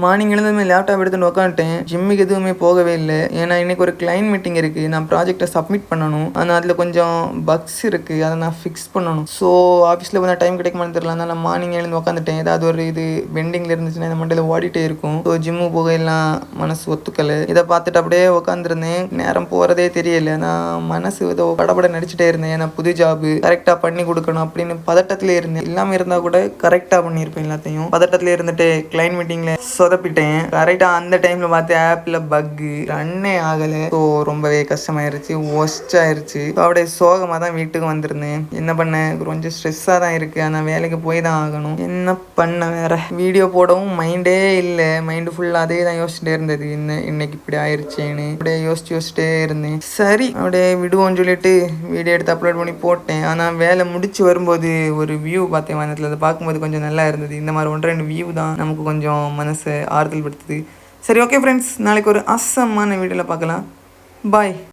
Morning எழுந்ததுமே laptop எடுத்துட்டு உட்காந்துட்டேன். ஜிம்முக்கு எதுவுமே போகவே இல்லை. ஏன்னா இன்னைக்கு ஒரு கிளைண்ட் மீட்டிங் இருக்கு. நான் ப்ராஜெக்டை சப்மிட் பண்ணணும். ஆனால் அதில் கொஞ்சம் பக்ஸ் இருக்கு. அதை நான் ஃபிக்ஸ் பண்ணணும். ஸோ ஆஃபீஸில் கொஞ்சம் டைம் கிடைக்குமான்னு தெரியல. அதனால நான் மார்னிங் எழுந்து உட்காந்துட்டேன். ஏதாவது ஒரு இது பெண்டிங்கில் இருந்துச்சுன்னா இந்த மண்டையில் ஓடிட்டே இருக்கும். ஸோ ஜிம்மு போக எல்லாம் மனசு ஒத்துக்கலை. இதை பார்த்துட்டு அப்படியே உட்காந்துருந்தேன். நேரம் போகிறதே தெரியல. நான் மனசு ஏதோ படபட நடிச்சுட்டே இருந்தேன். ஏன்னா புது ஜாபு கரெக்டாக பண்ணி கொடுக்கணும் அப்படின்னு பதட்டத்திலே இருந்தேன். எல்லாமே இருந்தால் கூட கரெக்டாக பண்ணியிருப்பேன். எல்லாத்தையும் பதட்டத்திலே இருந்துட்டு கிளைண்ட் மீட்டிங்கில் சொதப்பிட்டேன். கரெக்டாக அந்த டைமில் பார்த்து ஆப்பில் பக்கு ரன்னே ஆகலை. ஸோ ரொம்பவே கஷ்டமாயிருச்சு. ஒஸ்ட் ஆயிருச்சு. ஸோ அப்படியே சோகமாக தான் வீட்டுக்கு வந்திருந்தேன். என்ன பண்ண கொஞ்சம் ஸ்ட்ரெஸ்ஸாக தான் இருக்குது. ஆனால் வேலைக்கு போய் தான் ஆகணும். என்ன பண்ண வேற வீடியோ போடவும் மைண்டே இல்லை. மைண்டு ஃபுல்லாக அதே தான் யோசிச்சுட்டே இருந்தது. இன்னைக்கு இப்படி ஆயிடுச்சேன்னு அப்படியே யோசிச்சுட்டே இருந்தேன். சரி அப்படியே விடுவோம்னு சொல்லிட்டு வீடியோ எடுத்து அப்லோட் பண்ணி போட்டேன். ஆனால் வேலை முடிச்சு வரும்போது ஒரு வியூ பார்த்தேன் வானத்தில். அதை பார்க்கும்போது கொஞ்சம் நல்லா இருந்தது. இந்த மாதிரி 1-2 வியூ தான் நமக்கு கொஞ்சம் மனசை ஆறுதல் படுத்துது. சரி ஓகே ஃப்ரெண்ட்ஸ், நாளைக்கு ஒரு அசமான வீடியோவில் பார்க்கலாம். பாய்.